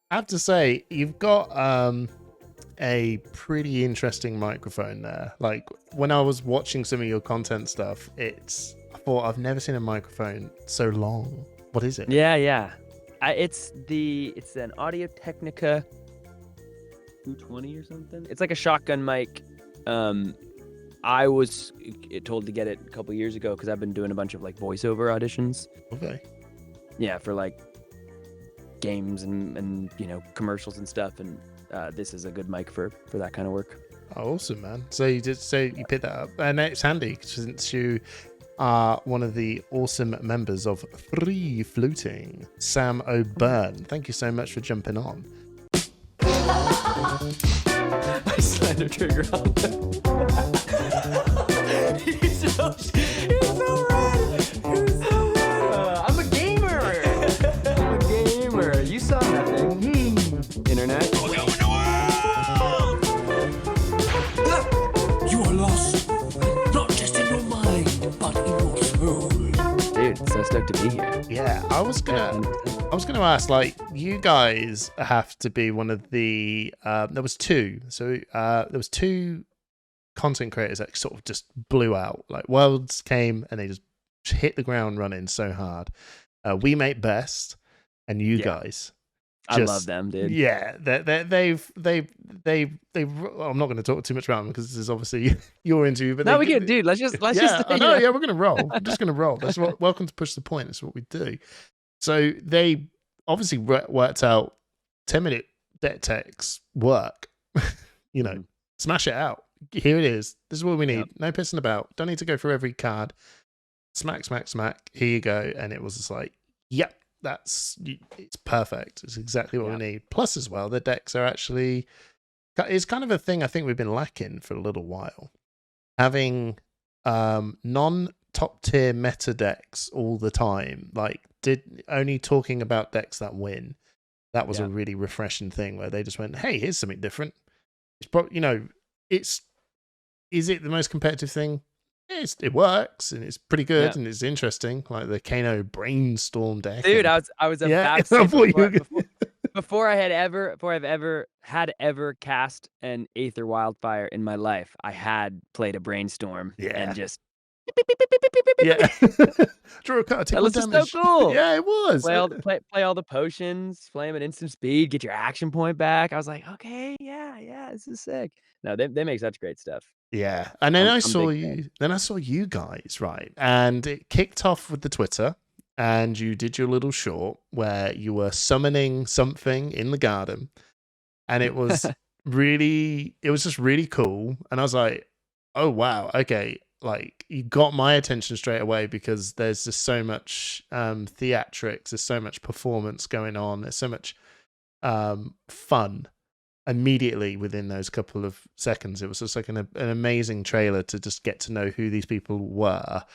I have to say, you've got a pretty interesting microphone there. Like when I was watching some of your content stuff, I thought I've never seen a microphone so long. What is it? Yeah, yeah. It's an Audio Technica 220 or something. It's like a shotgun mic. I was told to get it a couple years ago because I've been doing a bunch of like voiceover auditions. Okay. Yeah, for like games and commercials and stuff. And this is a good mic for that kind of work. Oh, awesome, man. So you picked that up, and it's handy since you are one of the awesome members of Free Fluting, Sam O'Byrne. Thank you so much for jumping on. I slammed a trigger on him. He's so rad. I'm a gamer. You saw nothing. Internet. You are lost, not just in your mind, but in your soul. Dude, so stoked to be here. Yeah, I was gonna ask, like, you guys have to be one of the there was two content creators that sort of just blew out. Like Worlds came and they just hit the ground running so hard. We Make Best and you guys. I love them, dude. Yeah, they've. I'm not going to talk too much about them because this is obviously your interview. But no, we can, dude. Let's just. I know. Yeah, we're going to roll. We're just going to roll. That's what. Welcome to Push the Point. That's what we do. So they obviously worked out 10-minute deck techs work. Smash it out. Here it is. This is what we need. Yep. No pissing about. Don't need to go through every card. Smack, smack, smack. Here you go. And it was just like, yep. It's perfect. It's exactly what we need. Plus, as well, the decks are actually, it's kind of a thing I think we've been lacking for a little while. Having non-top tier meta decks all the time, like only talking about decks that win. That was a really refreshing thing where they just went, "Hey, here's something different." It's probably is it the most competitive thing? It works and it's pretty good and it's interesting, like the Kano Brainstorm deck. Dude, I was about to say before I've ever cast an Aether Wildfire in my life, I had played a Brainstorm and just draw a card. That was just so cool. Yeah, it was. Play all the potions, flame at instant speed, get your action point back. I was like, okay, yeah, this is sick. No, they make such great stuff. Yeah, and then I saw you guys, right? And it kicked off with the Twitter, and you did your little short where you were summoning something in the garden, and it was just really cool. And I was like, oh wow, okay, like you got my attention straight away because there's just so much theatrics, there's so much performance going on, there's so much fun. Immediately within those couple of seconds, it was just like an amazing trailer to just get to know who these people were.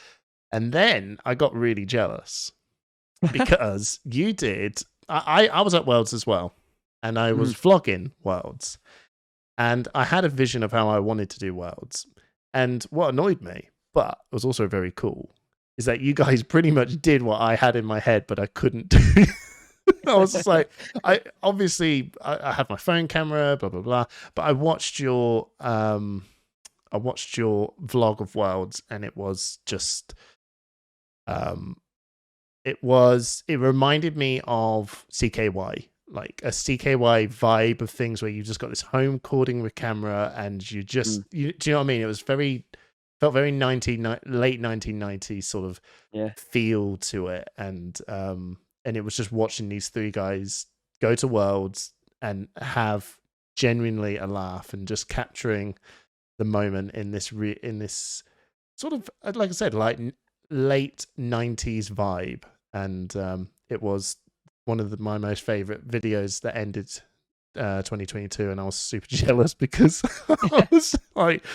And then I got really jealous because you did. I was at Worlds as well, and I was vlogging Worlds, and I had a vision of how I wanted to do Worlds. And what annoyed me, but was also very cool, is that you guys pretty much did what I had in my head, but I couldn't do. I was just like, I had my phone camera, blah blah blah. But I watched your vlog of Worlds, and it was just, it reminded me of CKY, like a CKY vibe of things where you just got this home recording with camera, and do you know what I mean? It was felt very late 1990s sort of feel to it, and it was just watching these three guys go to Worlds and have genuinely a laugh and just capturing the moment in this sort of, like I said, like late 90s vibe. And it was one of my most favorite videos that ended 2022, and I was super jealous because I was like,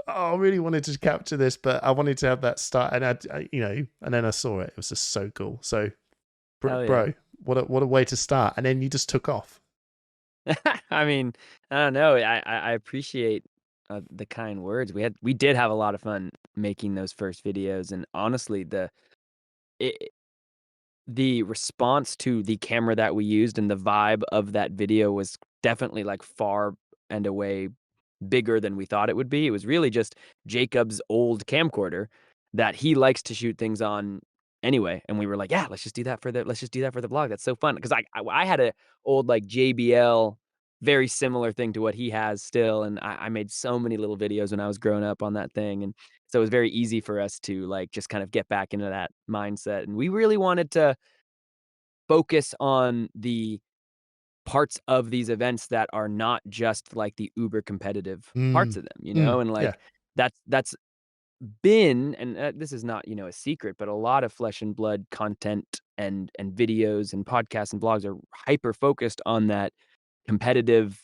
I really wanted to capture this, but I wanted to have that start, and and then I saw it. It was just so cool. So bro, what a way to start. And then you just took off. I mean, I don't know. I appreciate the kind words. We did have a lot of fun making those first videos, and honestly, the response to the camera that we used and the vibe of that video was definitely like far and away bigger than we thought it would be. It was really just Jacob's old camcorder that he likes to shoot things on anyway. And we were like, yeah, let's just do that for the vlog. That's so fun. Cause I had a old like JBL, very similar thing to what he has still. And I made so many little videos when I was growing up on that thing. And so it was very easy for us to like just kind of get back into that mindset. And we really wanted to focus on the parts of these events that are not just like the uber competitive parts Mm, of them, mm, and yeah. like that's been, and this is not, a secret, but a lot of Flesh and Blood content and videos and podcasts and blogs are hyper focused on that competitive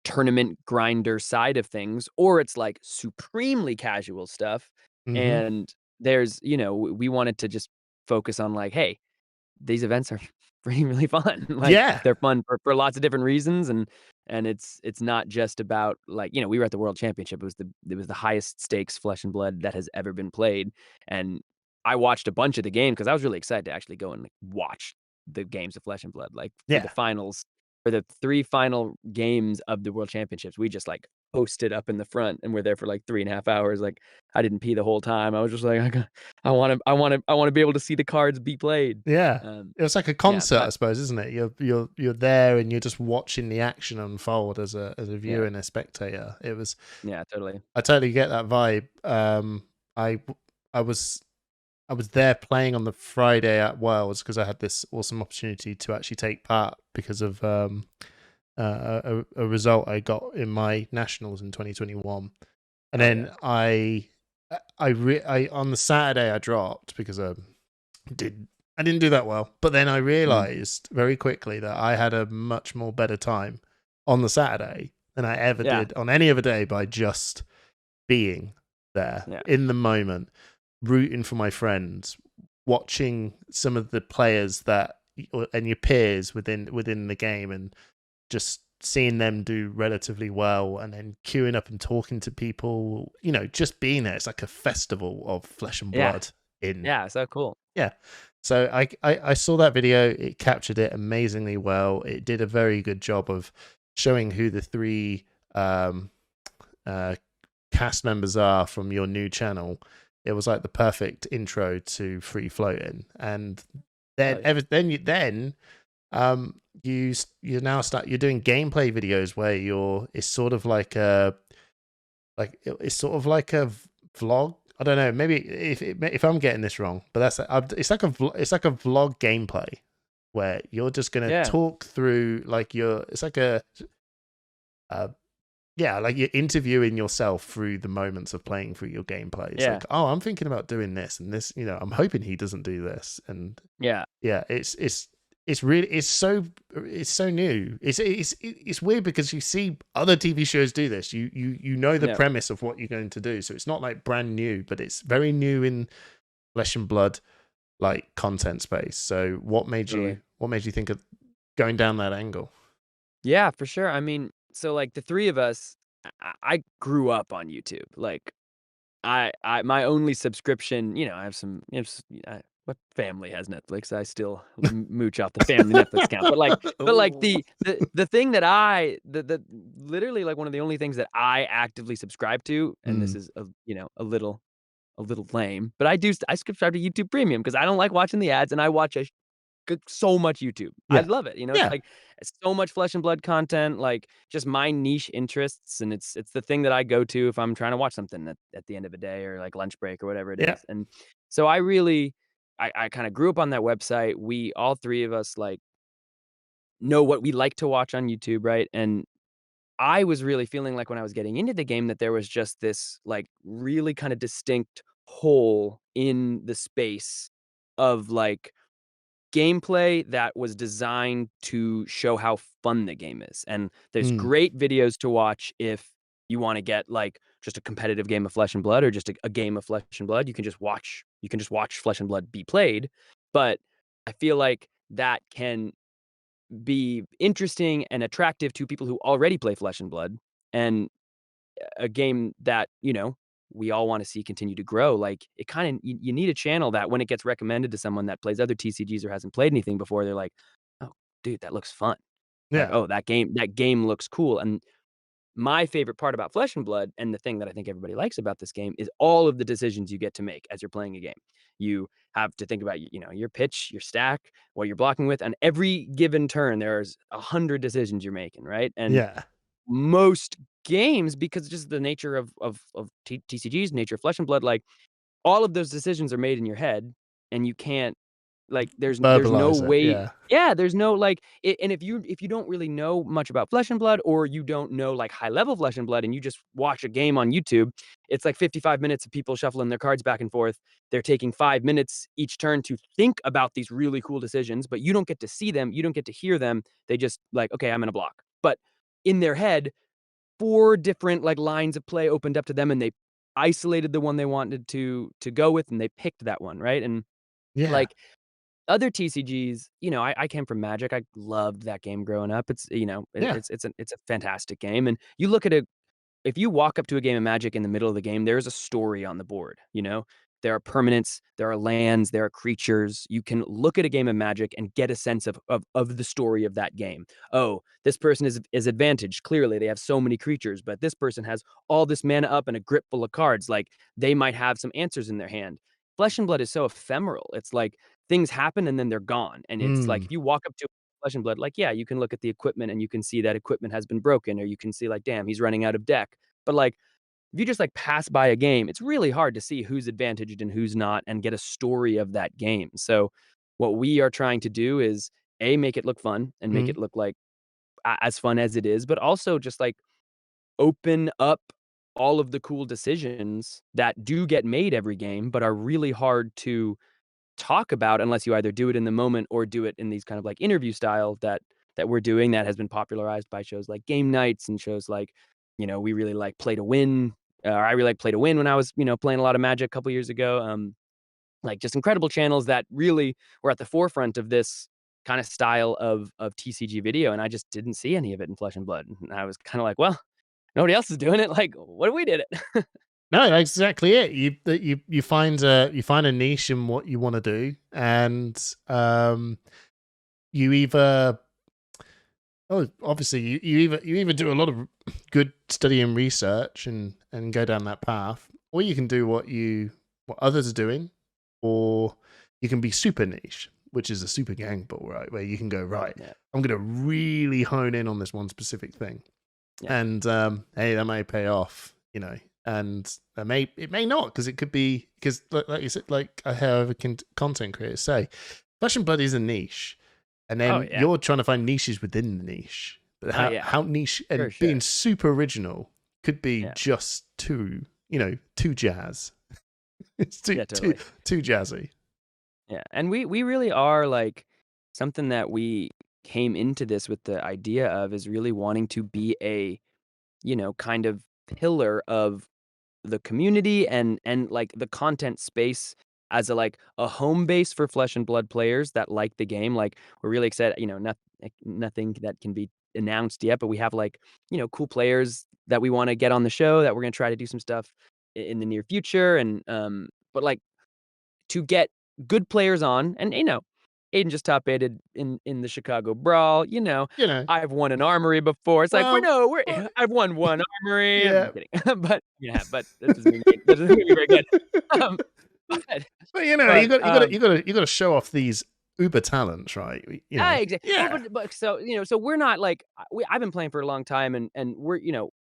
tournament grinder side of things, or it's like supremely casual stuff. Hmm. And there's, we wanted to just focus on like, hey, these events are really fun. Like Yeah. they're fun for lots of different reasons, and it's not just about like, we were at the World Championship. It was the highest stakes Flesh and Blood that has ever been played, and I watched a bunch of the game because I was really excited to actually go and like, watch the games of Flesh and Blood. Like for the Yeah. finals, for the 3 final games of the World Championships, we just like posted up in the front and we're there for like 3.5 hours. Like I didn't pee the whole time. I was just like, I want to be able to see the cards be played. Yeah. Um, It's like a yeah, concert, I but suppose, isn't it? You're there and you're just watching the action unfold as a viewer yeah, and a spectator. It was yeah, totally. I totally get that vibe. I I was I was there playing on the Friday at Worlds because I had this awesome opportunity to actually take part because of a result I got in my nationals in 2021. And Oh then yeah. I on the Saturday I dropped because did I didn't do that well. But then I Mm, realized very quickly that I had a much more better time on the Saturday than I ever yeah, did on any other day by just being there yeah, in the moment, rooting for my friends, watching some of the players and your peers within the game, and just seeing them do relatively well, and then queuing up and talking to people. Just being there. It's like a festival of Flesh and yeah, Blood. In yeah. So cool. Yeah. So I saw that video. It captured it amazingly well. It did a very good job of showing who the three uh, cast members are from your new channel. It was like the perfect intro to free floating. And Oh then yeah, you now start you're doing gameplay videos where it's sort of like a vlog. I don't know, maybe if I'm getting this wrong, but it's like a vlog gameplay where you're just gonna yeah, talk through like it's like uh yeah, like you're interviewing yourself through the moments of playing through your gameplay. It's yeah, like, oh, I'm thinking about doing this and this. I'm hoping he doesn't do this. And yeah, yeah, it's really it's so new. It's weird because you see other TV shows do this. You know the yeah. premise of what you're going to do, so it's not like brand new, but it's very new in Flesh and Blood like content space. So Totally. what made you think of going down that angle? Yeah, for sure. I mean, so like the three of us, I grew up on YouTube. Like I my only subscription, I have some, what family has Netflix? I still mooch off the family Netflix account. But like Oh. the thing that the literally like one of the only things that I actively subscribe to, and this Mm, is a little lame, but I subscribe to YouTube Premium because I don't like watching the ads and I watch so much YouTube. I yeah, love it. It's yeah, like it's so much Flesh and Blood content, like just my niche interests, and it's the thing that I go to if I'm trying to watch something at the end of a day or like lunch break or whatever it yeah. is. And so I kind of grew up on that website. We all three of us like know what we like to watch on YouTube, right? And I was really feeling like when I was getting into the game that there was just this like really kind of distinct hole in the space of like gameplay that was designed to show how fun the game is. And there's Mm, great videos to watch if you want to get like just a competitive game of Flesh and Blood or just a game of Flesh and Blood. You can just watch Flesh and Blood be played. But I feel like that can be interesting and attractive to people who already play Flesh and Blood. And a game that, we all want to see continue to grow. Like it kind of you need a channel that when it gets recommended to someone that plays other TCGs or hasn't played anything before, they're like, "Oh, dude, that looks fun." Like, Yeah. "Oh, that game looks cool." And my favorite part about Flesh and Blood, and the thing that I think everybody likes about this game, is all of the decisions you get to make as you're playing a game. You have to think about, your pitch, your stack, what you're blocking with, and every given turn, there's 100 decisions you're making, right? And Yeah. most games, because just the nature of TCGs, nature of Flesh and Blood, like all of those decisions are made in your head, and you can't like, there's no Verbalize it. way. Yeah. Yeah, there's no, like and if you don't really know much about Flesh and Blood, or you don't know, like, high level Flesh and Blood, and you just watch a game on YouTube, it's like 55 minutes of people shuffling their cards back and forth. They're taking 5 minutes each turn to think about these really cool decisions, but you don't get to see them, you don't get to hear them. They just like, "Okay, I'm gonna block." But in their head, 4 different, like, lines of play opened up to them, and they isolated the one they wanted to go with, and they picked that one, right? And, Yeah. like, other TCGs, I came from Magic. I loved that game growing up. It's, Yeah. it's a fantastic game, and you look at it. If you walk up to a game of Magic in the middle of the game, there's a story on the board, you know? There are permanents, there are lands, there are creatures. You can look at a game of Magic and get a sense of the story of that game. Oh, this person is advantaged. Clearly, they have so many creatures, but this person has all this mana up and a grip full of cards. Like, they might have some answers in their hand. Flesh and Blood is so ephemeral. It's like things happen and then they're gone. And it's like Mm. if you walk up to Flesh and Blood, like, yeah, you can look at the equipment and you can see that equipment has been broken, or you can see, like, damn, he's running out of deck. But, like, if you just, like, pass by a game, it's really hard to see who's advantaged and who's not and get a story of that game. So, what we are trying to do is, A, make it look fun and make Mm. it look like as fun as it is, but also just, like, open up all of the cool decisions that do get made every game, but are really hard to talk about unless you either do it in the moment or do it in these kind of like interview style that we're doing, that has been popularized by shows like Game Nights and shows like, we really like Play to Win. Or I really like Play to Win when I was, playing a lot of Magic a couple years ago. Like just incredible channels that really were at the forefront of this kind of style of TCG video, and I just didn't see any of it in Flesh and Blood. And I was kind of like, well, nobody else is doing it. Like, what if we did it? No, that's exactly it. You find a niche in what you want to do, and you either obviously you either do a lot of good study and research and go down that path, or you can do what others are doing, or you can be super niche, which is a super gang ball, right? Where you can go, right, Yeah. I'm going to really hone in on this one specific thing. Yeah. And hey, that may pay off, and it may not, because it could be, because like you said, like I have content creators say, Flesh and Blood is a niche, and Oh, then yeah. you're trying to find niches within the niche. But Oh, yeah. how niche, and For sure. being super original could be Yeah. just too jazz. It's Yeah, totally. too jazzy. Yeah, and we really are, like, something that we came into this with the idea of is really wanting to be a, kind of pillar of the community and like the content space as a home base for Flesh and Blood players that like the game. Like, we're really excited, nothing that can be announced yet, but we have, like, cool players that we want to get on the show, that we're going to try to do some stuff in the near future. And but like, to get good players on, and Aiden just top aided in the Chicago Brawl. You know, I've won an armory before. It's like, well, we're I've won one armory. I'm yeah. kidding, but that doesn't make me very good. Um, but But but you got to show off these uber talents, right? exactly. Yeah, But so so we're not like, I've been playing for a long time, and we're,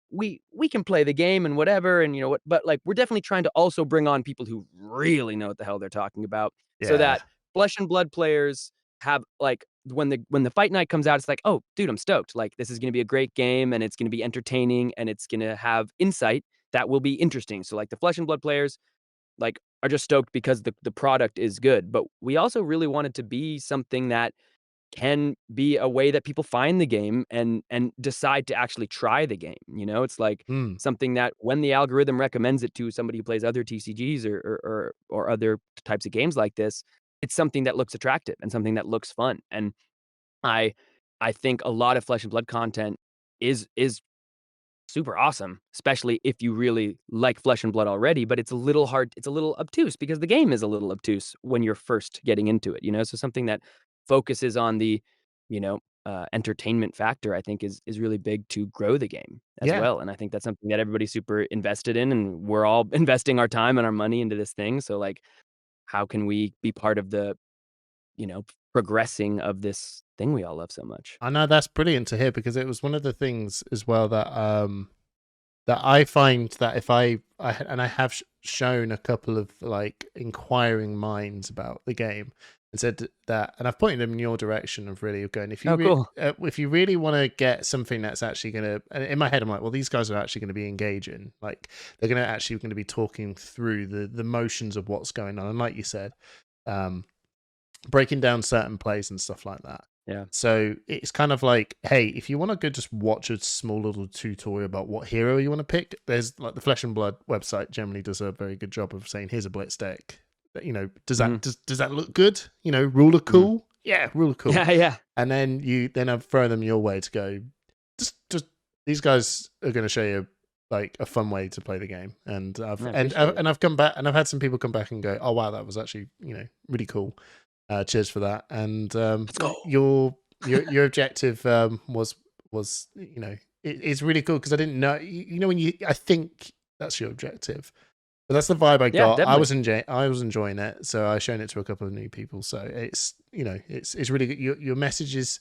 we can play the game and whatever, and what, but like, we're definitely trying to also bring on people who really know what the hell they're talking about, so yeah, that Flesh and Blood players have, like, when the fight night comes out, it's like, oh, dude, I'm stoked. Like, this is gonna be a great game, and it's gonna be entertaining, and it's gonna have insight that will be interesting. So like, the Flesh and Blood players, like, are just stoked because the product is good. But we also really want it to be something that can be a way that people find the game and decide to actually try the game. It's like mm, something that when the algorithm recommends it to somebody who plays other TCGs or other types of games like this, it's something that looks attractive and something that looks fun. And I I think a lot of Flesh and Blood content is super awesome, especially if you really like Flesh and Blood already, but it's a little hard, it's a little obtuse because the game is a little obtuse when you're first getting into it, you know? So something that focuses on the, you know, entertainment factor, I think is really big to grow the game as Yeah. well. And I think that's something that everybody's super invested in, and we're all investing our time and our money into this thing. So like, how can we be part of the, you know, progressing of this thing we all love so much? I know that's brilliant to hear, because it was one of the things as well that that I find that if I have shown a couple of like inquiring minds about the game and said that, and I've pointed them in your direction of really going, if you Oh, cool. if you really want to get something that's actually going to, and in my head I'm like, well, these guys are actually going to be engaging, like they're going to be talking through the motions of what's going on, and like you said, breaking down certain plays and stuff like that. Yeah. So it's kind of like, hey, if you want to go just watch a small little tutorial about what hero you want to pick, there's like the Flesh and Blood website generally does a very good job of saying, here's a blitz deck. You know, does that does that look good? You know, ruler cool? Yeah, ruler cool. Yeah. And then I've thrown them your way to go, just these guys are going to show you like a fun way to play the game. And I've come back, and I've had some people come back and go, oh wow, that was actually, you know, really cool. Cheers for that. And Let's go. your objective was you know, it's really cool, because I didn't know, you know, I think that's your objective, but that's the vibe I got. Definitely. I was enjoying it, so I shown it to a couple of new people. So it's, you know, it's really good. Your message is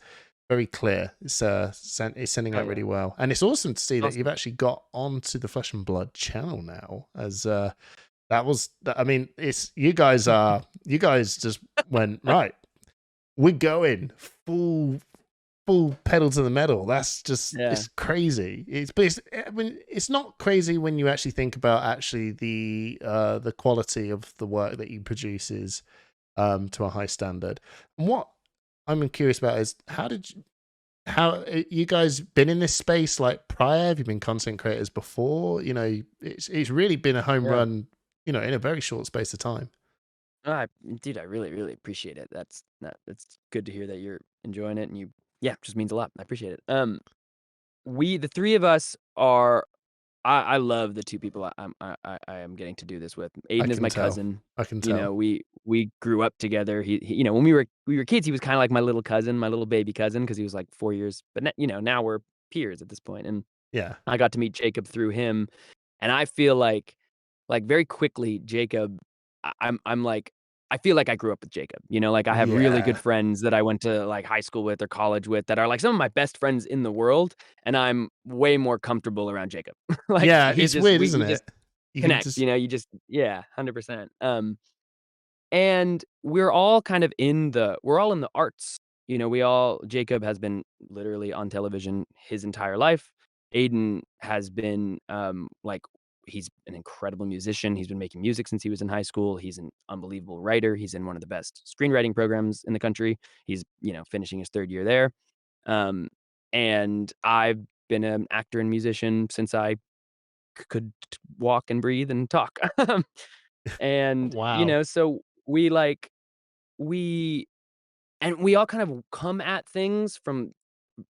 very clear. It's sending out really well, and it's awesome to see that you've actually got onto the Flesh and Blood channel now. As I mean, it's you guys just went right. We're going full pedal to the metal. That's just it's crazy. It's not crazy when you actually think about actually the quality of the work that you produce is to a high standard. And what I'm curious about is how you guys been in this space like prior? Have you been content creators before? You know, it's really been a home run, you know, in a very short space of time. Dude, I really, really appreciate it. That's good to hear that you're enjoying it, and it just means a lot. I appreciate it. The three of us are. I love the two people I am getting to do this with. Aiden is my cousin. I can tell. You know, we grew up together. He you know, when we were kids, he was kind of like my little cousin, my little baby cousin, because he was like 4 years. But you know, now we're peers at this point, and yeah, I got to meet Jacob through him, and I feel like very quickly, Jacob, I'm like, I feel like I grew up with Jacob, you know, like I have really good friends that I went to like high school with or college with that are like some of my best friends in the world, and I'm way more comfortable around Jacob. Like yeah, it's weird, isn't it? Just You connect, you know, 100%. And we're all kind of we're all in the arts. You know, Jacob has been literally on television his entire life. Aiden has been like, he's an incredible musician. He's been making music since he was in high school. He's an unbelievable writer. He's in one of the best screenwriting programs in the country. He's, you know, finishing his third year there. And I've been an actor and musician since I could walk and breathe and talk. And, you wow. know, so we we all kind of come at things from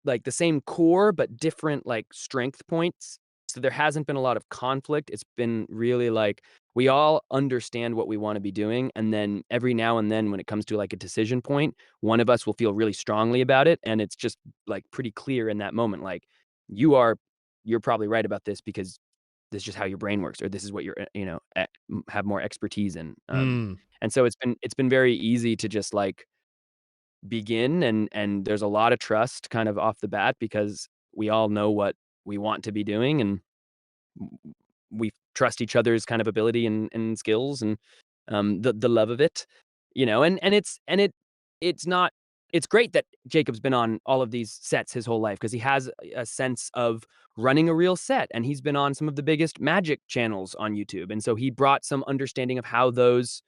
like the same core, but different like strength points. So there hasn't been a lot of conflict. It's been really like we all understand what we want to be doing. And then every now and then when it comes to like a decision point, one of us will feel really strongly about it. And it's just like pretty clear in that moment. Like you're probably right about this because this is just how your brain works, or this is what you're, you know, have more expertise in. And so it's been very easy to just like begin, and there's a lot of trust kind of off the bat because we all know what we want to be doing, and we trust each other's kind of ability and skills, and the love of it, you know, and it's not it's great that Jacob's been on all of these sets his whole life because he has a sense of running a real set, and he's been on some of the biggest Magic channels on YouTube, and so he brought some understanding of how those,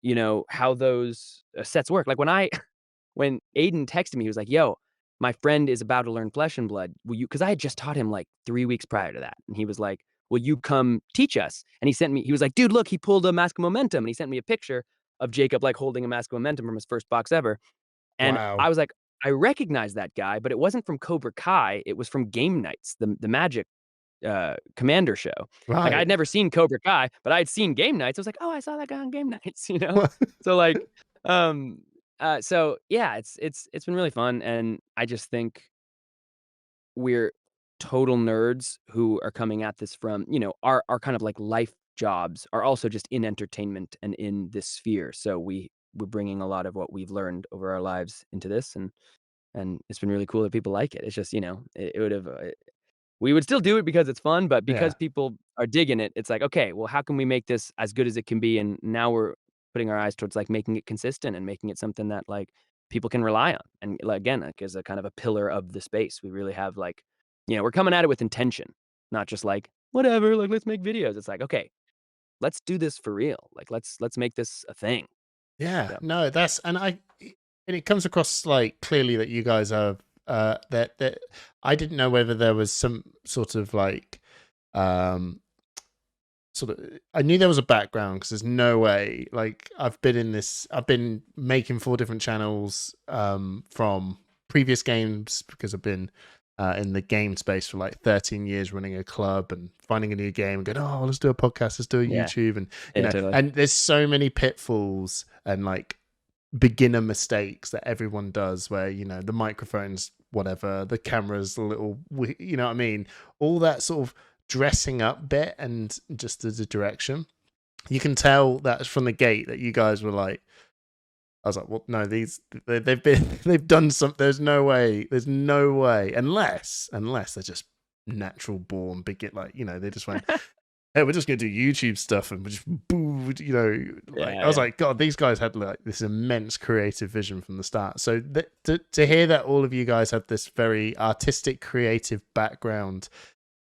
you know, how those sets work. Like when Aiden texted me, he was like, "Yo, my friend is about to learn Flesh and Blood. Will you?" Because I had just taught him like 3 weeks prior to that, and he was like, "Will you come teach us?" And he was like, "Dude, look, he pulled a Mask of Momentum," and he sent me a picture of Jacob like holding a Mask of Momentum from his first box ever, and Wow. I was like, I recognize that guy, but it wasn't from Cobra Kai. It was from Game Nights, the Magic Commander show. Like Right. I'd never seen Cobra Kai, but I'd seen Game Nights. I was like, oh, I saw that guy on Game Nights, you know. So like, so yeah, it's been really fun, and I just think we're total nerds who are coming at this from, you know, our kind of like life jobs are also just in entertainment and in this sphere. So we're bringing a lot of what we've learned over our lives into this, and it's been really cool that people like it. It's just, you know, it would have we would still do it because it's fun, but Yeah. because people are digging it, it's like, okay, well, how can we make this as good as it can be? And now we're putting our eyes towards like making it consistent and making it something that like people can rely on. And like, again, like as a kind of a pillar of the space, we really have like, you know, we're coming at it with intention, not just like whatever, like let's make videos. It's like, okay, let's do this for real. Like let's make this a thing. Yeah, So, no, and it comes across like clearly that you guys are that I didn't know whether there was some sort of like um I knew there was a background because there's no way like I've been making 4 different channels from previous games because I've been in the game space for like 13 years, running a club and finding a new game and going, oh, let's do a podcast, let's do a yeah, YouTube, and you yeah, know, totally. and there's so many pitfalls and like beginner mistakes that everyone does where, you know, the microphone's whatever, the camera's a little, you know what I mean, all that sort of dressing up bit and just as a direction. You can tell that from the gate that you guys were like, I was like, well, no, they've done something. There's no way unless they're just natural born big, like, you know, they just went, hey, we're just gonna do YouTube stuff and we just booed, you know, like I was like, God, these guys had like this immense creative vision from the start. So to hear that all of you guys have this very artistic, creative background,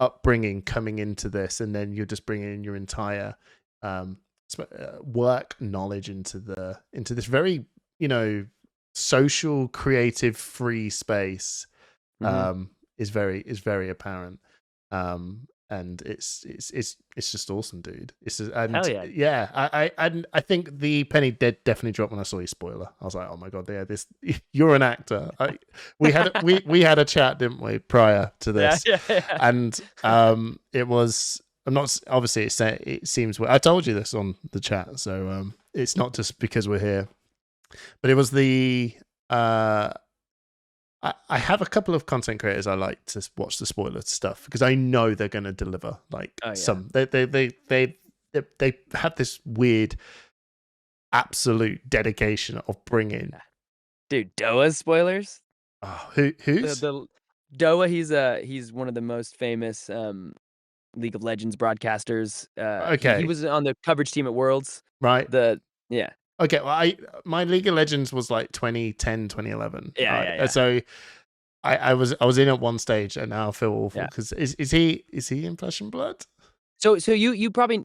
upbringing coming into this, and then you're just bringing in your entire work knowledge into this very, you know, social, creative, free space is very apparent. And it's just awesome, dude. It's just, and Hell yeah. yeah, I think the penny did definitely drop when I saw your spoiler. I was like, oh my God, yeah, this you're an actor. We had a chat, didn't we, prior to this? Yeah. And it was, I'm not, obviously it seems, I told you this on the chat, so it's not just because we're here, but it was the I have a couple of content creators I like to watch the spoiler stuff because I know they're going to deliver. Like some, they have this weird, absolute dedication of bringing. Dude, Doa's spoilers. Oh, who's the Doa? He's one of the most famous League of Legends broadcasters. Okay, he was on the coverage team at Worlds. Right. Yeah. Okay, well, my League of Legends was like 2010, 2011. Yeah, right? yeah. So I was in at one stage, and now I feel awful because is he in Flesh and Blood? So you probably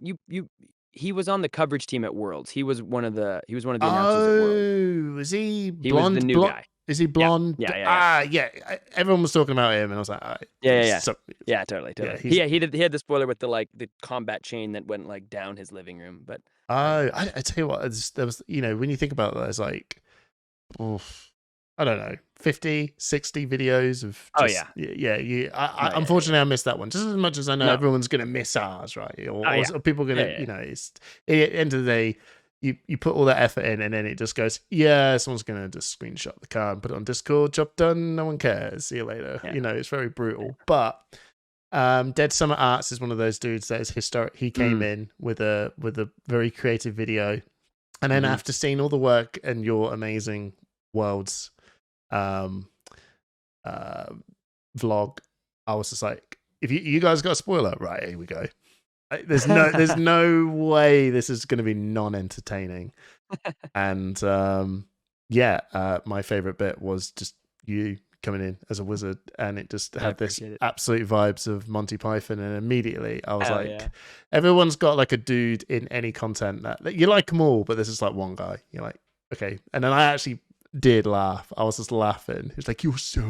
he was on the coverage team at Worlds. He was one of the announcers at Worlds. Oh, is he blonde? He was the new guy. Is he blonde? Yeah. Yeah. Everyone was talking about him, and I was like, yeah. So, yeah, totally. Yeah, he had the spoiler with the combat chain that went like down his living room. But I tell you what, there was, you know, when you think about that, it's like, I don't know, 50, 60 videos of just, unfortunately I missed that one just as much as I know everyone's going to miss ours, right? Or people are going to, you know, it's at the end of the day, you put all that effort in and then it just goes, someone's going to just screenshot the card and put it on Discord, job done, no one cares, see you later. You know, it's very brutal. But Dead Summer Arts is one of those dudes that is historic. He came in with a very creative video, and then after seeing all the work and your amazing Worlds vlog, I was just like, if you guys got a spoiler, right, here we go. There's no way this is going to be non-entertaining. And my favorite bit was just you coming in as a wizard, and it just had this absolute vibes of Monty Python, and immediately I was everyone's got like a dude in any content that you like them all, but there's just like one guy you're like, okay. And then I actually did laugh. I was just laughing. It's like, you're so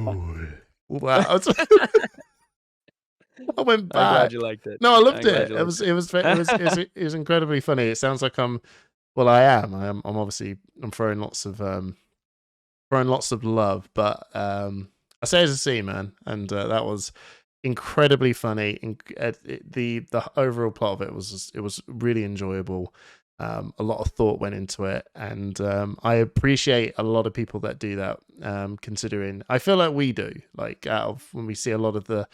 wow. I went back. I'm glad you liked it. No, I loved it. It was incredibly funny. It sounds like I am. I'm obviously throwing lots of love, but I say as a C, man, and that was incredibly funny. The overall plot of it was really enjoyable. A lot of thought went into it, and I appreciate a lot of people that do that. Considering I feel like we do, like out of when we see a lot of the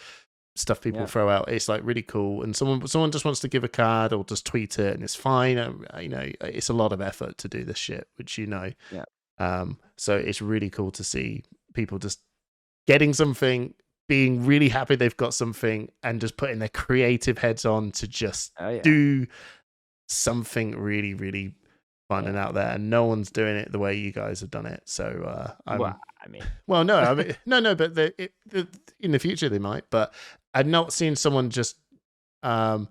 stuff people throw out, it's like really cool, and someone just wants to give a card or just tweet it, and it's fine. You know, it's a lot of effort to do this shit, which so it's really cool to see people just getting something, being really happy they've got something, and just putting their creative heads on to just do something really, really fun and out there, and no one's doing it the way you guys have done it. So no, but in the future they might. But I've not seen someone just push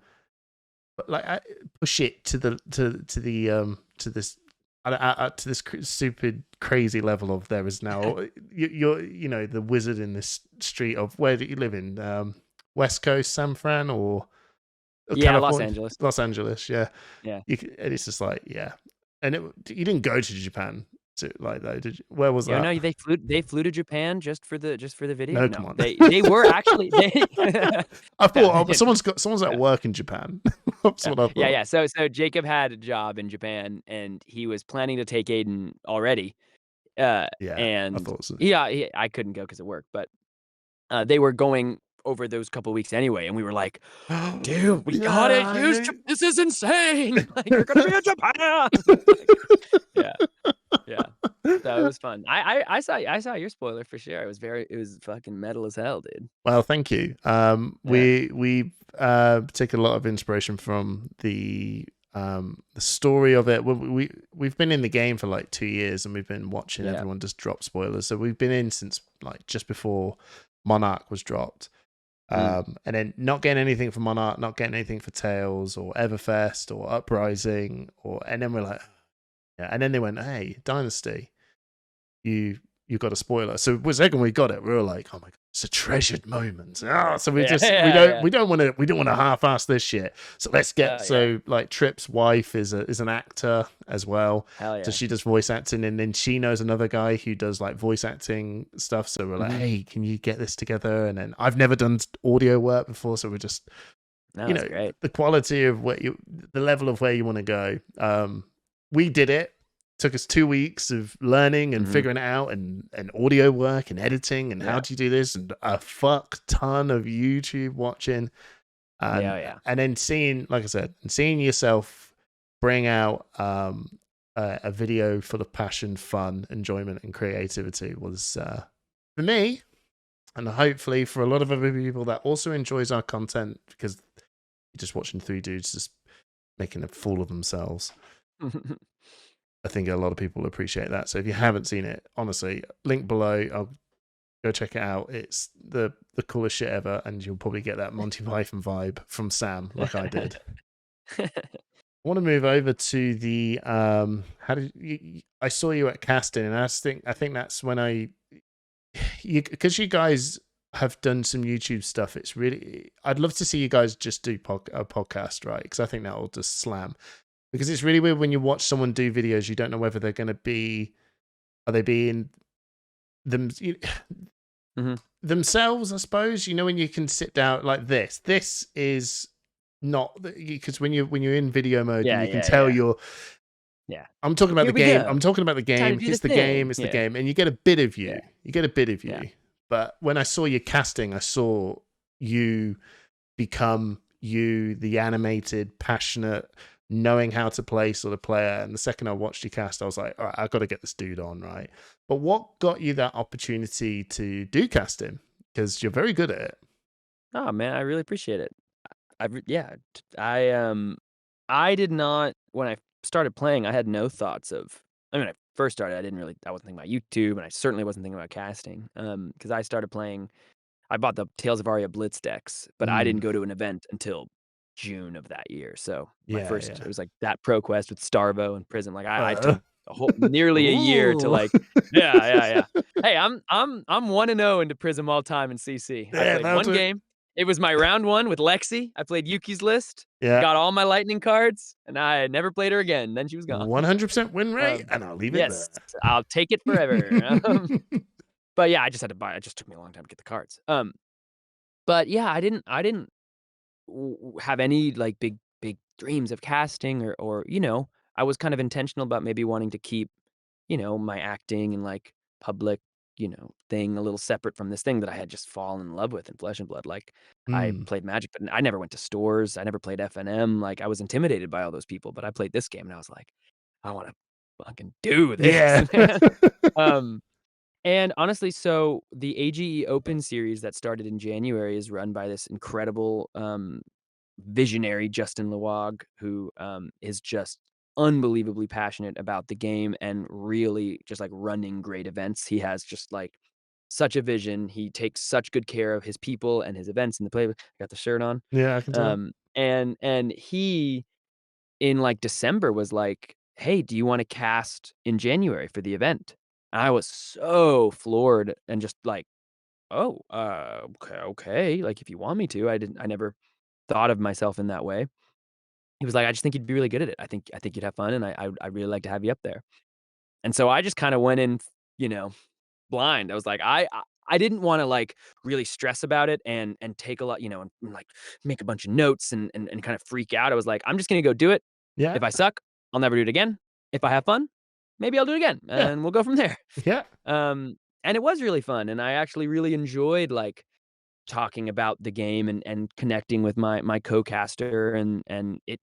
it to this stupid crazy level of there is now you're the wizard in this street of, where do you live in, West Coast, San Fran, or California? Los Angeles, yeah. And it's just like, and you didn't go to Japan like that, did you? Where was that? No, they flew to Japan just for the video. No, come on. They were actually I thought someone's at work in Japan. That's what I thought. Yeah. So Jacob had a job in Japan, and he was planning to take Aiden already. And I thought so. I couldn't go because of work, but they were going over those couple weeks anyway, and we were like, dude, we gotta use this is insane. Like, you're gonna be in Japan. So it was fun. I saw your spoiler for sure. It was fucking metal as hell, dude. Well, thank you. We take a lot of inspiration from the story of it. We've been in the game for like 2 years, and we've been watching everyone just drop spoilers. So we've been in since like just before Monarch was dropped. And then not getting anything for Monarch, not getting anything for Tales or Everfest or Uprising, and then we're like, and then they went, hey, Dynasty, you got a spoiler. So the second we got it, we were like, oh my god, it's a treasured moment. So we we don't want to half-ass this shit. So let's get like Trip's wife is an actor as well. Hell yeah. So she does voice acting, and then she knows another guy who does like voice acting stuff. So we're like, hey, can you get this together? And then I've never done audio work before, so we're just great. The quality of the level of where you want to go. We did it. Took us 2 weeks of learning and figuring it out, and audio work and editing and how do you do this, and a fuck ton of YouTube watching. And then seeing, like I said, seeing yourself bring out a video full of passion, fun, enjoyment, and creativity was for me, and hopefully for a lot of other people that also enjoys our content, because you're just watching three dudes just making a fool of themselves. I think a lot of people appreciate that. So if you haven't seen it, honestly, link below. I'll go check it out. It's the coolest shit ever, and you'll probably get that Monty Python vibe from Sam, like I did. I want to move over to the I saw you at casting, and I think that's when because you guys have done some YouTube stuff. It's really, I'd love to see you guys just do a podcast, right? Because I think that will just slam. Because it's really weird when you watch someone do videos, you don't know whether they're going to be, are they being themselves, I suppose. You know, when you can sit down like this. This is not, because when you're in video mode, and you can tell you're. Yeah. I'm talking about the game. I'm talking about the game. It's the game. It's the game, and you get a bit of you. You get a bit of you. Yeah. But when I saw you casting, I saw you become you, the animated, passionate, knowing how to play sort of player. And the second I watched you cast, I was like, all right, I've got to get this dude on, right? But what got you that opportunity to do casting? Because you're very good at it. Oh man, I really appreciate it. I did not, when I started playing, I had no thoughts of, when I first started, I wasn't thinking about YouTube, and I certainly wasn't thinking about casting. Because I started playing, I bought the Tales of Aria Blitz decks, but I didn't go to an event until June of that year. So it was like that Pro Quest with Starvo and Prism. Like I took nearly a year to like, Hey, I'm 1-0 into Prism all time in CC. I played one game. It was my round 1 with Lexi. I played Yuki's list. Got all my lightning cards, and I never played her again. Then she was gone. 100% win rate, and I'll leave it there. I'll take it forever. But yeah, I just had to buy it. It just took me a long time to get the cards. But But yeah, I didn't have any like big dreams of casting or I was kind of intentional about maybe wanting to keep my acting and like public thing a little separate from this thing that I had just fallen in love with in Flesh and Blood. Like I Mm. played Magic, but I never went to stores. I never played FNM. Like I was intimidated by all those people, but I played this game and I was like, I want to fucking do this, Yeah. man. Um, and honestly, so the AGE Open series that started in January is run by this incredible visionary Justin Lewag, who is just unbelievably passionate about the game and really just like running great events. He has just like such a vision. He takes such good care of his people and his events and the play. I got the shirt on. Yeah, I can tell. And he in like December was like, "Hey, do you want to cast in January for the event?" And I was so floored and just like, "Oh, okay. Like if you want me to." I never thought of myself in that way. He was like, "I just think you'd be really good at it. I think you'd have fun, and I'd really like to have you up there." And so I just kind of went in, you know, blind. I was like, I didn't want to like really stress about it and take a lot, and like make a bunch of notes and kind of freak out. I was like, I'm just gonna go do it. Yeah. If I suck, I'll never do it again. If I have fun, maybe I'll do it again, Yeah. and we'll go from there. Yeah. And it was really fun, and I actually really enjoyed like talking about the game and connecting with my co-caster and it,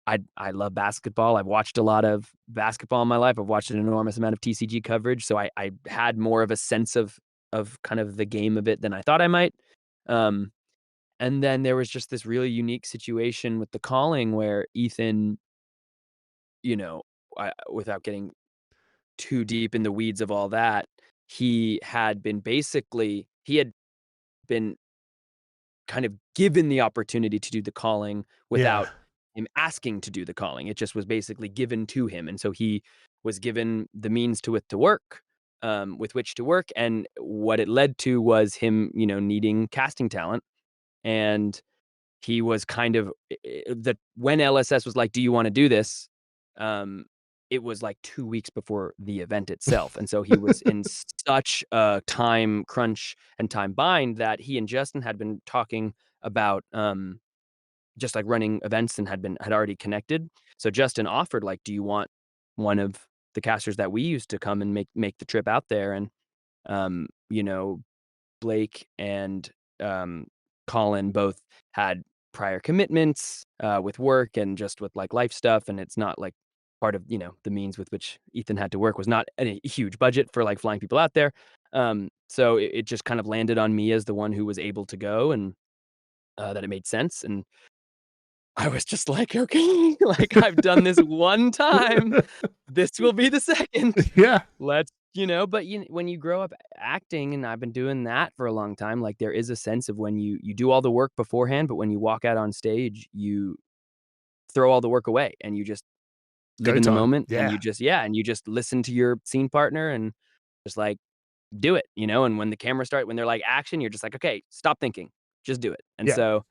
I love basketball. I've watched a lot of basketball in my life. I've watched an enormous amount of TCG coverage, so I had more of a sense of kind of the game of it than I thought I might. Um, and then there was just this really unique situation with the calling where Ethan, without getting too deep in the weeds of all that, he had been kind of given the opportunity to do the calling Yeah. without him asking to do the calling. It just was basically given to him, and so he was given the means to work, with which to work, and what it led to was him, needing casting talent, and he was kind of the when LSS was like, "Do you want to do this?" Um, it was like 2 weeks before the event itself, and so he was in such a time crunch and time bind that he and Justin had been talking about, just like running events and had already connected. So Justin offered like, "Do you want one of the casters that we used to come and make the trip out there?" And um, you know, Blake and Colin both had prior commitments with work and just with like life stuff, and it's not like part of the means with which Ethan had to work was not a huge budget for like flying people out there. So it just kind of landed on me as the one who was able to go, and that it made sense. And I was just like, okay, like I've done this one time. This will be the second. Yeah. But when you grow up acting, and I've been doing that for a long time, like there is a sense of when you do all the work beforehand, but when you walk out on stage, you throw all the work away and you just live Go in the time. moment and Yeah. you just listen to your scene partner and just like do it, and when the camera when they're like action, you're just like, okay, stop thinking, just do it. And Yeah. so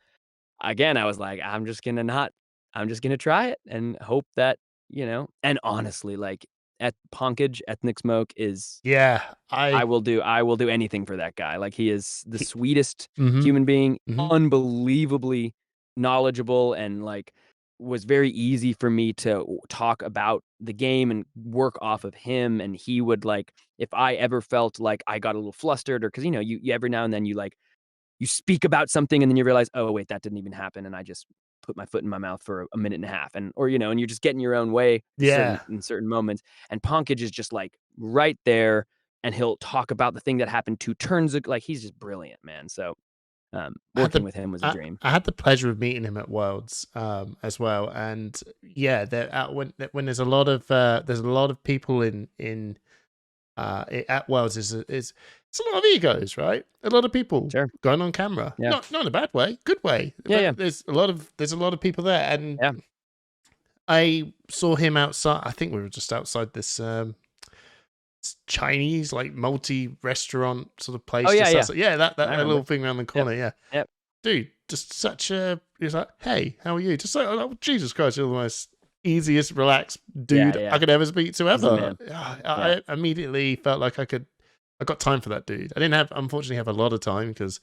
again, I was like, I'm just gonna try it and hope that, and honestly, like at Ponkage, Ethnic Smoke is Yeah. I will do anything for that guy. Like he is the He, sweetest mm-hmm. human being, Mm-hmm. unbelievably knowledgeable, and like was very easy for me to talk about the game and work off of him. And he would like, if I ever felt like I got a little flustered, or because you every now and then you speak about something and then you realize, oh wait, that didn't even happen, and I just put my foot in my mouth for a minute and a half, and and you're just getting your own way Yeah. in certain moments. And Ponkage is just like right there, and he'll talk about the thing that happened 2 turns ago. Like he's just brilliant, man. So I had working the with him was a dream. I had the pleasure of meeting him at Worlds as well, and yeah, when there's a lot of people at Worlds is it's a lot of egos, right? A lot of people Sure. going on camera, Yeah. not in a bad way, good way. Yeah. There's a lot of people there, and Yeah. I saw him outside. I think we were just outside this Chinese like multi-restaurant sort of place. Oh, yeah, just yeah. outside. Yeah, that remember. little thing around the corner. Yeah, Yep. dude, just such a. He's like, hey, how are you? Just like, oh, Jesus Christ, you're the most easiest, relaxed dude Yeah. I could ever speak to He's a ever. man. I immediately felt like I got time for that dude. I didn't unfortunately have a lot of time because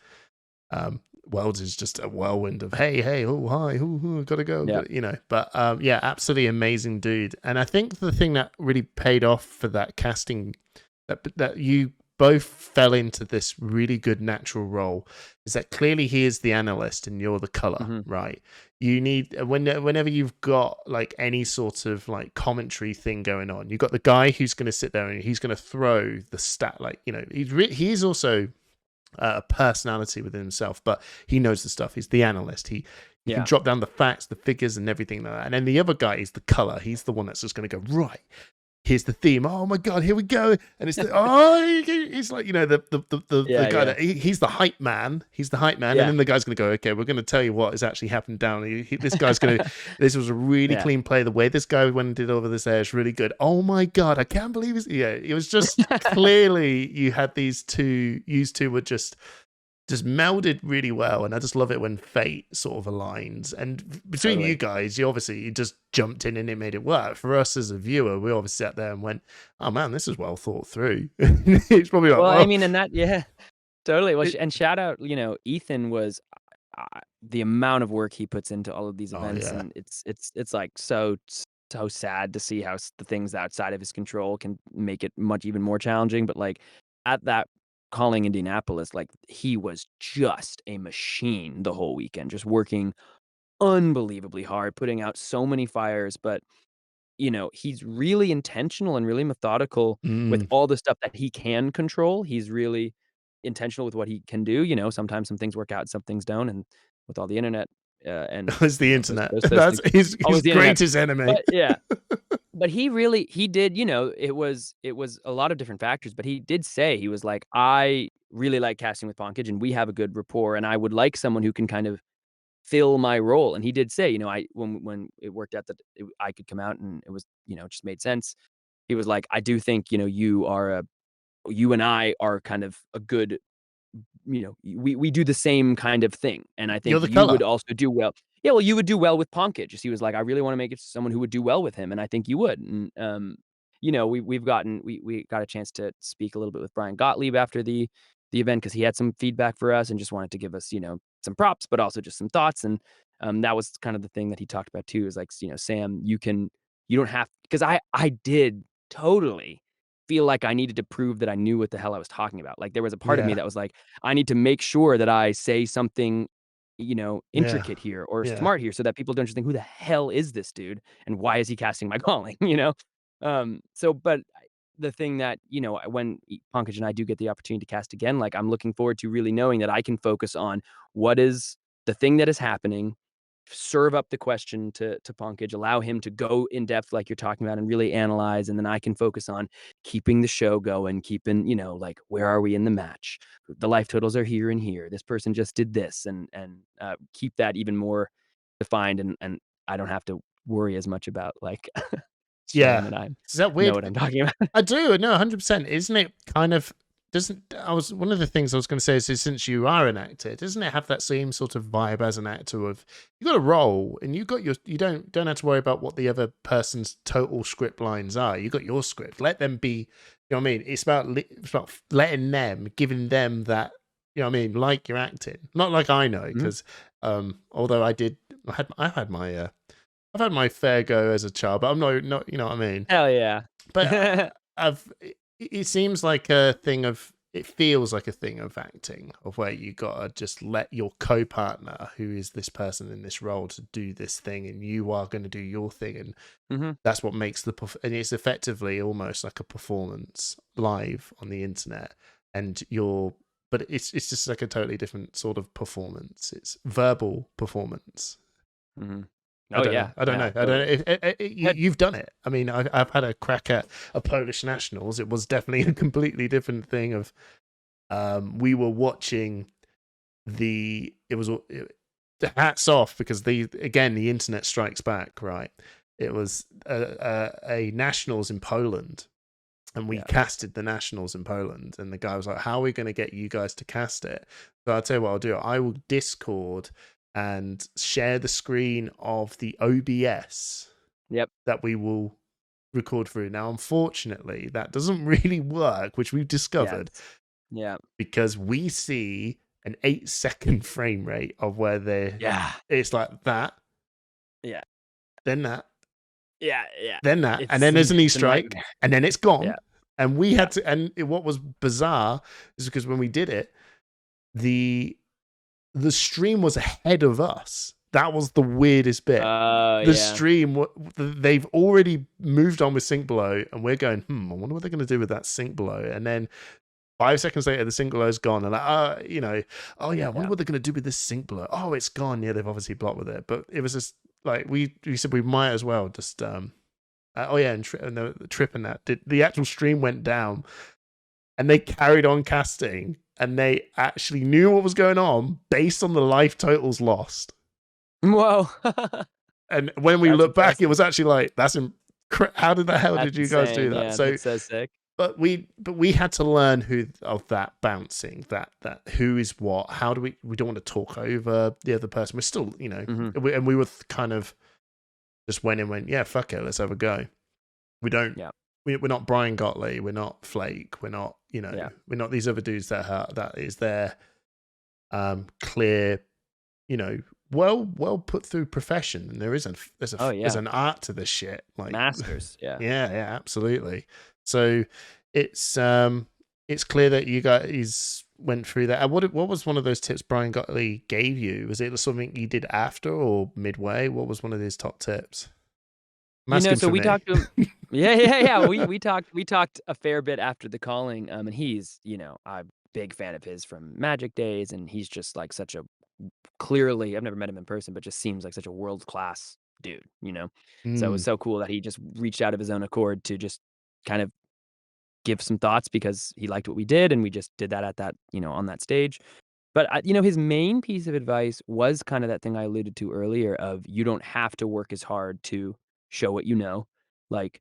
Worlds is just a whirlwind of hey, oh hi, gotta go, Yeah. But yeah, absolutely amazing dude. And I think the thing that really paid off for that casting, that you both fell into this really good natural role, is that clearly he is the analyst and you're the color, right? You need whenever you've got like any sort of like commentary thing going on, you've got the guy who's going to sit there and he's going to throw the stat, like he's also a personality within himself, but he knows the stuff. He's the analyst. He can drop down the facts, the figures, and everything like that. And then the other guy is the color. He's the one that's just going to go, right, here's the theme. Oh my god, here we go. And it's he's like, the guy that he's the hype man. He's the hype man. And then the guy's going to go, okay, we're going to tell you what has actually happened down. This guy's going to. This was a really clean play. The way this guy went and did over this air is really good. Oh my god, I can't believe it. Yeah, it was just clearly you had these two. You two were just melded really well, and I just love it when fate sort of aligns. And between you guys, you just jumped in and it made it work. For us as a viewer, we obviously sat there and went, "Oh man, this is well thought through." It's probably like, well, I mean, and that, totally. Well, and shout out, Ethan was the amount of work he puts into all of these events, and it's like so sad to see how the things outside of his control can make it even more challenging. But like at that calling Indianapolis, like he was just a machine the whole weekend, just working unbelievably hard, putting out so many fires. But he's really intentional and really methodical with all the stuff that he can control. He's really intentional with what he can do. Sometimes some things work out, some things don't, and with all the internet and it's the internet. That's his greatest enemy. But he did, it was a lot of different factors, but he did say, he was like, I really like casting with Ponkage and we have a good rapport and I would like someone who can kind of fill my role. And he did say, when it worked out that I could come out and it was, just made sense. He was like, I do think, you and I are kind of a good, we do the same kind of thing. And I think you would also do well. Yeah, well, you would do well with Ponkage. He was like, I really want to make it someone who would do well with him, and I think you would. And we got a chance to speak a little bit with Brian Gottlieb after the event because he had some feedback for us and just wanted to give us some props, but also just some thoughts. And that was kind of the thing that he talked about too. Is like, Sam, you don't have, because I did totally feel like I needed to prove that I knew what the hell I was talking about. Like there was a part of me that was like, I need to make sure that I say something intricate here or smart here so that people don't just think, who the hell is this dude and why is he casting my calling? But the thing that when Ponkage and I do get the opportunity to cast again, like I'm looking forward to really knowing that I can focus on what is the thing that is happening, serve up the question to Ponkage, allow him to go in depth like you're talking about and really analyze, and then I can focus on keeping the show going, keeping like, where are we in the match, the life totals are here and here, this person just did this, and keep that even more defined, and I don't have to worry as much about like that I is that weird? know what I'm talking about. I do, no, 100%. Isn't it kind of one of the things I was going to say is since you are an actor, doesn't it have that same sort of vibe as an actor of you got a role and you don't have to worry about what the other person's total script lines are. You got your script. Let them be. You know what I mean? It's about letting them, giving them that. You know what I mean? Like you're acting, not like I know, because although I've had my fair go as a child, but I'm not. You know what I mean? Hell yeah. But it seems like it feels like a thing of acting, of where you gotta just let your co-partner, who is this person in this role, to do this thing, and you are going to do your thing, and that's what makes and it's effectively almost like a performance live on the internet, but it's just like a totally different sort of performance. It's verbal performance. I don't know. I don't know. You've done it. I mean, I've had a crack at a Polish nationals. It was definitely a completely different thing. Of we were watching hats off, because the internet strikes back, right? It was a nationals in Poland, and we casted the nationals in Poland, and the guy was like, "How are we going to get you guys to cast it?" So I'll tell you what I'll do. I will Discord and share the screen of the OBS that we will record through. Now, unfortunately, that doesn't really work, which we've discovered. Yeah. Because we see an 8-second frame rate of where it's like that, then that, then that, and then there's an E-strike, and then it's gone. And we had to, and what was bizarre is because when we did it, the stream was ahead of us. That was the weirdest bit. The stream, they've already moved on with Sink Below, and we're going, I wonder what they're going to do with that Sink Below. And then 5 seconds later, the Sink Below is gone. And like, I wonder what they're going to do with this Sink Below. Oh, it's gone. Yeah, they've obviously blocked with it. But it was just like, we said we might as well just, and the Trip and that, the actual stream went down, and they carried on casting, and they actually knew what was going on based on the life totals lost. Whoa. And when we look back, it was actually like, how did the hell did you guys do that? Yeah, so that's so sick. But we had to learn who of that bouncing, that who is what. How do we don't want to talk over the other person. We're still, and we were kind of just went, yeah, fuck it, let's have a go. We don't, we're not Brian Gottlieb, we're not Flake, we're not, we're not these other dudes that is their clear, well put through profession. And there's an art to this shit, like masters. yeah, absolutely. So it's clear that you guys went through that. What was one of those tips Brian Gottlieb gave you? Was it something you did after or midway? What was one of his top tips? So we talked to him. Yeah. We talked a fair bit after the calling. And he's, I'm a big fan of his from Magic days, and he's just like such a clearly, I've never met him in person, but just seems like such a world-class dude, So it was so cool that he just reached out of his own accord to just kind of give some thoughts because he liked what we did, and we just did that at that, on that stage. But his main piece of advice was kind of that thing I alluded to earlier of you don't have to work as hard to show what you know. Like,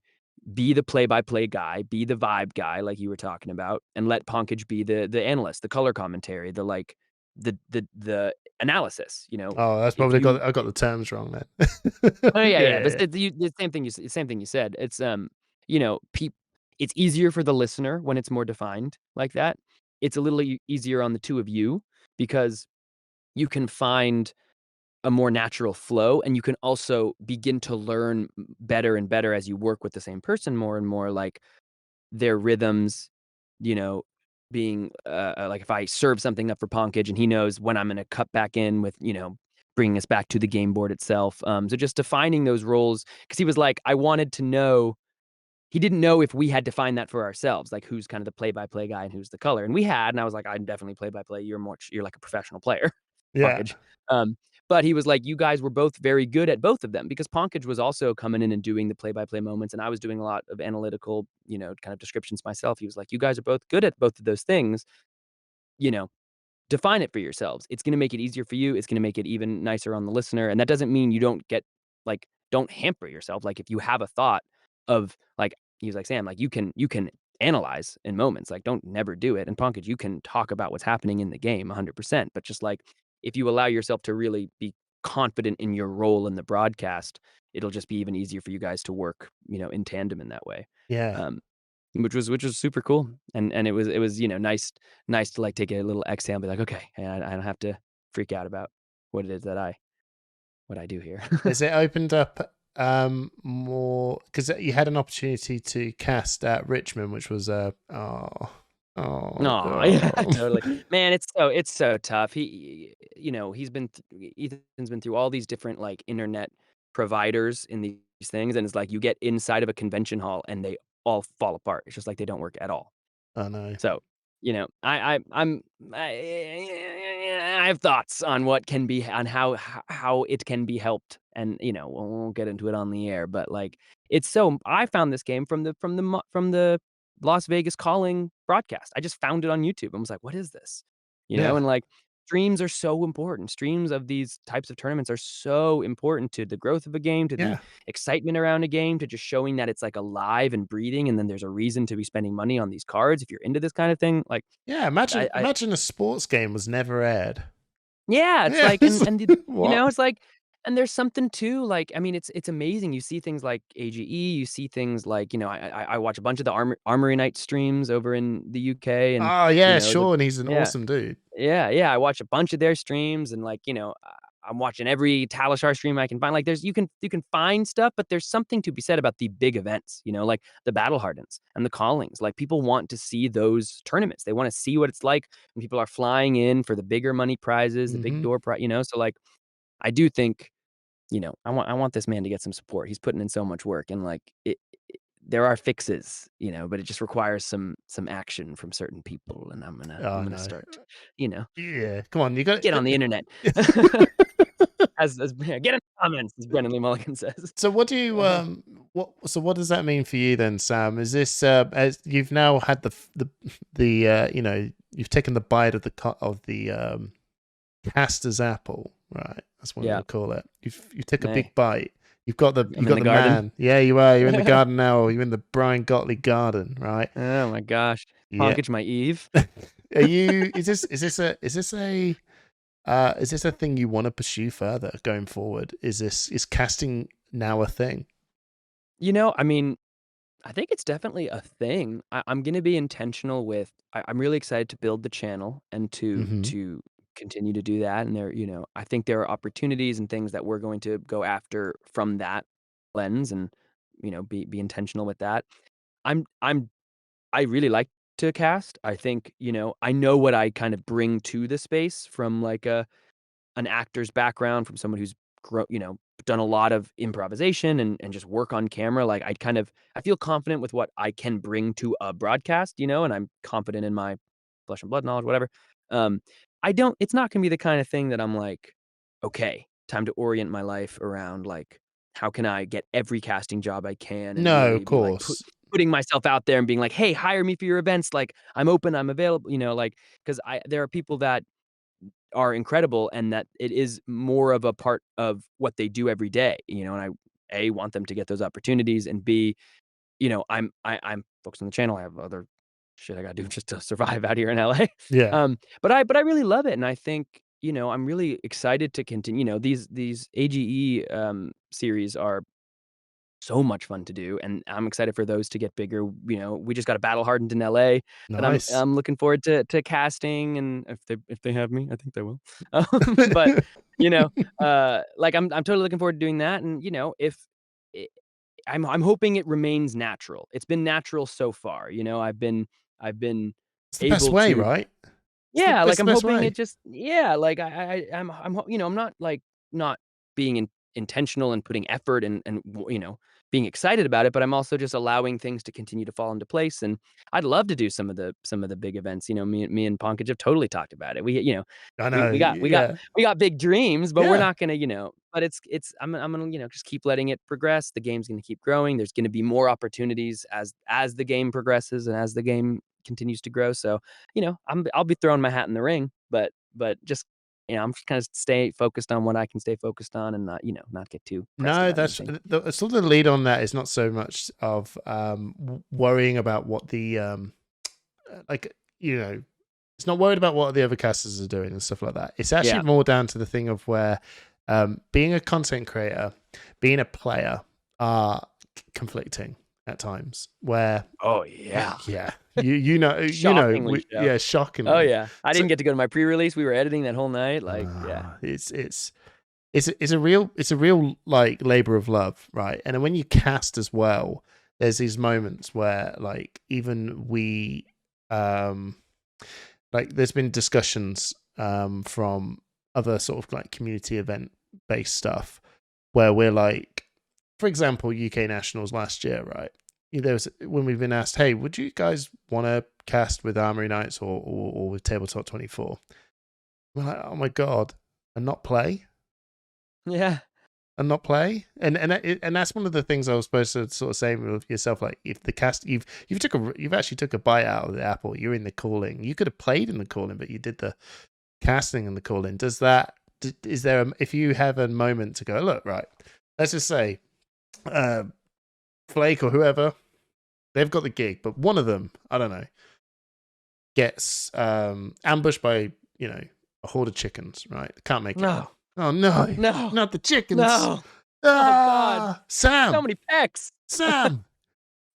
be the play-by-play guy, be the vibe guy, like you were talking about, and let Ponkage be the analyst, the color commentary, the analysis. Oh, that's probably I got the terms wrong then. But the same thing you said. It's it's easier for the listener when it's more defined like that. It's a little easier on the two of you because you can find a more natural flow, and you can also begin to learn better and better as you work with the same person more and more, like their rhythms, being like if I serve something up for Ponkage and he knows when I'm going to cut back in with, bringing us back to the game board itself. So just defining those roles, because he was like, I wanted to know, he didn't know if we had defined that for ourselves, like who's kind of the play-by-play guy and who's the color. And we had, and I was like, I'm definitely play-by-play. You're like a professional player. Yeah. But he was like, you guys were both very good at both of them, because Ponkage was also coming in and doing the play-by-play moments, and I was doing a lot of analytical, kind of descriptions myself. He was like, you guys are both good at both of those things. Define it for yourselves. It's going to make it easier for you. It's going to make it even nicer on the listener. And that doesn't mean you don't don't hamper yourself. Like if you have a thought of like, he was like, Sam, like you can analyze in moments, like don't never do it. And Ponkage, you can talk about what's happening in the game 100%, but just like, if you allow yourself to really be confident in your role in the broadcast, it'll just be even easier for you guys to work, in tandem in that way. Yeah. Which was super cool. And it was, nice to like take a little exhale and be like, okay, I don't have to freak out about what it is what I do here. Has it opened up more, because you had an opportunity to cast at Richmond, which was yeah, totally, man. It's so tough. Ethan's been through all these different like internet providers in these things, and it's like you get inside of a convention hall and they all fall apart. It's just like they don't work at all. I know. So I have thoughts on what can be, on how it can be helped, and we'll get into it on the air. But like, I found this game from the Las Vegas calling broadcast. I just found it on YouTube and was like, what is this? And like, streams are so important. Streams of these types of tournaments are so important to the growth of a game, to the excitement around a game, to just showing that it's like alive and breathing, and then there's a reason to be spending money on these cards if you're into this kind of thing. Like, imagine a sports game was never aired. Yeah, it's like, and it's like, And there's something too, like, I mean, it's amazing. You see things like AGE, you see things like, I watch a bunch of the Armory Night streams over in the UK, and Oh you yeah, know, the Sean, he's an yeah. awesome dude. Yeah, I watch a bunch of their streams and, like, I'm watching every Talishar stream I can find. Like, there's you can find stuff, but there's something to be said about the big events, like the Battle Hardens and the Callings. Like, people want to see those tournaments. They wanna see what it's like when people are flying in for the bigger money prizes, the big Hmm. door so, like, I do think, I want this man to get some support. He's putting in so much work, and, like, there are fixes, but it just requires some action from certain people, and I'm gonna I'm Oh gonna no. start, you know, Yeah, come on, you got. get on the internet. As yeah, get in the comments, as Brendan Lee Mulligan says. So what do you what does that mean for you then, Sam? Is this as you've now had the you've taken the bite of the caster's apple, right? That's what Yeah. we'll call it. You took a Nay. big bite. You've got the I'm in the garden. man. Yeah, you are. You're in the garden now. You're in the Brian Gottlieb garden, right? Oh my gosh. Yeah. Ponkage my Eve. Are you? Is this a thing you want to pursue further going forward? Is casting now a thing? I mean, I think it's definitely a thing. I'm gonna be intentional with. I'm really excited to build the channel and to Hmm. to continue to do that. And I think there are opportunities and things that we're going to go after from that lens, and be intentional with that. I'm I really like to cast. I think I know what I kind of bring to the space from like an actor's background, from someone who's done a lot of improvisation and just work on camera. Like, I feel confident with what I can bring to a broadcast, and I'm confident in my Flesh and Blood knowledge, whatever. Um, I don't it's not gonna be the kind of thing that I'm like, okay, time to orient my life around, like, how can I get every casting job I can and No, of really be like course. putting myself out there and being like, hey, hire me for your events. Like, I'm open, I'm available, like, because there are people that are incredible, and that it is more of a part of what they do every day, and I want them to get those opportunities, and B, I'm focused on the channel. I have other shit I gotta do just to survive out here in LA. Yeah. But I really love it, and I think, I'm really excited to continue. These AGE series are so much fun to do, and I'm excited for those to get bigger. We just got a Battle Hardened in LA that I'm Nice. I'm looking forward to casting, and if they have me, I think they will. But like, I'm totally looking forward to doing that, and if I I'm hoping it remains natural. It's been natural so far. I've been It's the best able way, to. right? Yeah, It's like, the I'm best hoping way. it just yeah, like, I'm not, like, not being intentional and putting effort and being excited about it, but I'm also just allowing things to continue to fall into place, and I'd love to do some of the big events. Me and Pankaj have totally talked about it. We, I we know. we got we got Yeah. we got big dreams, but we're Yeah. not gonna, but I'm gonna, just keep letting it progress. The game's gonna keep growing. There's gonna be more opportunities as the game progresses and as the game continues to grow. So, I'll be throwing my hat in the ring, but just, I'm just kind of stay focused on what I can stay focused on, and not get too pressed No, about that's anything. the sort of lead on that is not so much of worrying about what the like it's not worried about what the other casters are doing and stuff like that. It's actually Yeah. more down to the thing of where being a content creator, being a player are conflicting at times. Where Oh yeah. yeah, Shockingly so. yeah, Oh shockingly. yeah. I So didn't get to go to my pre-release. We were editing that whole night. Like, yeah. it's a real like labor of love, right? And then when you cast as well, there's these moments where like even we like there's been discussions from other sort of like community event based stuff where we're like, for example, UK Nationals last year, right? There was when we've been asked, hey, would you guys want to cast with Armory Knights or with Tabletop 24? We're like, oh my god, and not play. Yeah. And not play, and that's one of the things I was supposed to sort of say with yourself. Like, if the cast you've actually took a bite out of the apple. You're in the calling. You could have played in the calling, but you did the casting and the calling. Is there if you have a moment to go, look, right? Let's just say, Flake or whoever, they've got the gig, but one of them, I don't know, gets ambushed by a horde of chickens. Right? Can't make it. No. Oh no, No. not the chickens. No. Ah, Sam. So many pecks. Sam.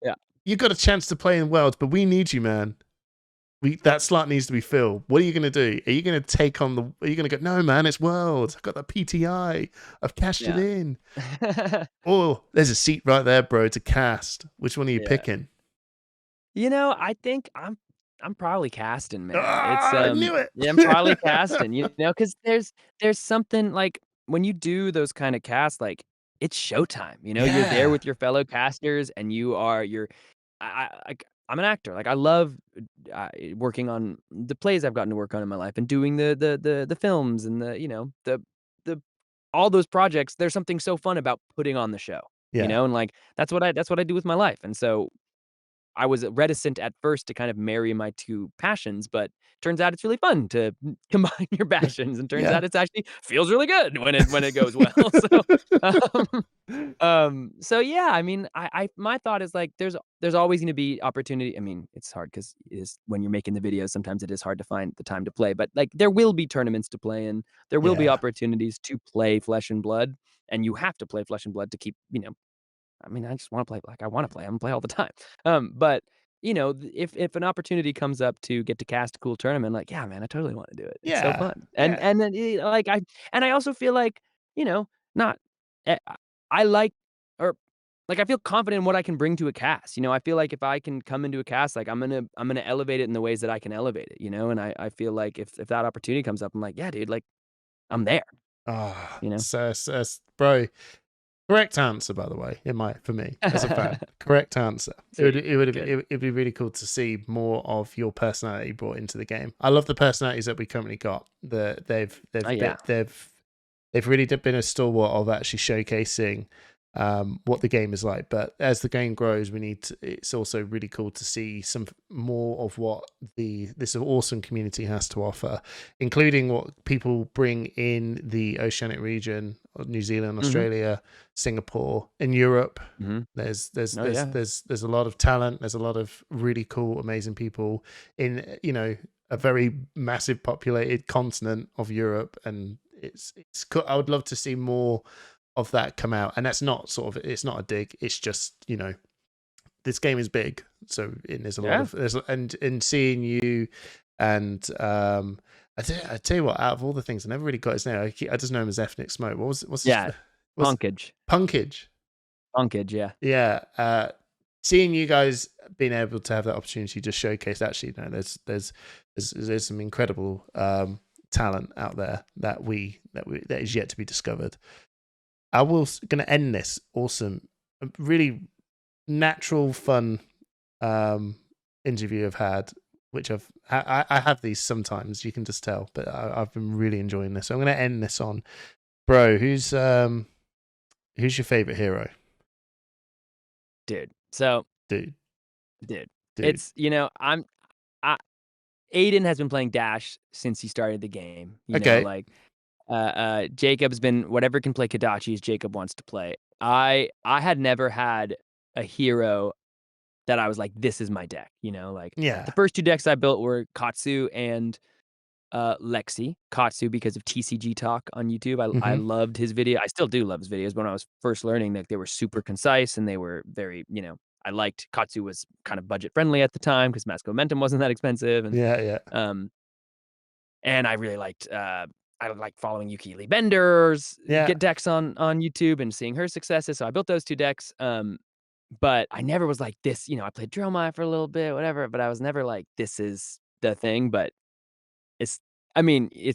Yeah. You got a chance to play in Worlds, but we need you, man. That slot needs to be filled. What are you going to do? Are you going to take on the... Are you going to go, no, man, it's Worlds. I've got the PTI. I've cashed it in. Oh, there's a seat right there, bro, to cast. Which one are you picking? You know, I think I'm probably casting, man. I knew it. Yeah, I'm probably casting, you know, because there's something like when you do those kind of casts, like it's showtime. You know, you're there with your fellow casters, and I'm an actor. Like I love working on the plays I've gotten to work on in my life, and doing the films and the all those projects. There's something so fun about putting on the show. You know, and like that's what I do with my life, and so I was reticent at first to kind of marry my two passions, but turns out it's really fun to combine your passions, and turns out it's actually feels really good when it goes well. So yeah, I mean, my thought is like there's always going to be opportunity. I mean, it's hard because when you're making the videos, sometimes it is hard to find the time to play. But like there will be tournaments to play in. There will be opportunities to play Flesh and Blood, and you have to play Flesh and Blood to keep I mean, I just want to play like I want to play. I'm gonna play all the time. But if an opportunity comes up to get to cast a cool tournament, like yeah, man, I totally want to do it. It's so fun. And then like I also feel like not I like or like I feel confident in what I can bring to a cast. I feel like if I can come into a cast, like I'm gonna elevate it in the ways that I can elevate it. And I feel like if that opportunity comes up, I'm like yeah, dude, like I'm there. So, bro. Correct answer, by the way, for me as a fan. Correct answer. It'd be really cool to see more of your personality brought into the game. I love the personalities that we currently got. They've really been a stalwart of actually showcasing what the game is like. But as the game grows, it's also really cool to see some more of what this awesome community has to offer, including what people bring in the Oceanic region, New Zealand, Australia, Singapore, and Europe. There's a lot of talent. There's a lot of really cool, amazing people in a very massive populated continent of Europe, and it's cool. I would love to see more of that come out, and that's not it's not a dig. It's just this game is big, so there's a lot of and seeing you, and I tell you what, out of all the things, I never really got his name. I just know him as Ethnic Smoke. What's Punkage. Punkage, yeah. Seeing you guys being able to have that opportunity to showcase, actually, there's some incredible talent out there that is yet to be discovered. I was going to end this awesome, really natural, fun interview I've had, which I have these sometimes, you can just tell, but I've been really enjoying this. So I'm going to end this on, bro, who's your favorite hero? Dude. So, dude. It's, Aiden has been playing Dash since he started the game. Jacob's been whatever can play Kodachis, Jacob wants to play. I had never had a hero that I was like, this is my deck. The first two decks I built were Katsu and Lexi. Katsu because of TCG Talk on YouTube. I loved his video. I still do love his videos. But when I was first learning, they were super concise, and they were very, I liked Katsu was kind of budget friendly at the time because Mask Momentum wasn't that expensive. And and I really liked I like following Yuki Lee Bender's get decks on YouTube and seeing her successes. So I built those two decks. But I never was like this, I played Dromai for a little bit, whatever, but I was never like, this is the thing. But it's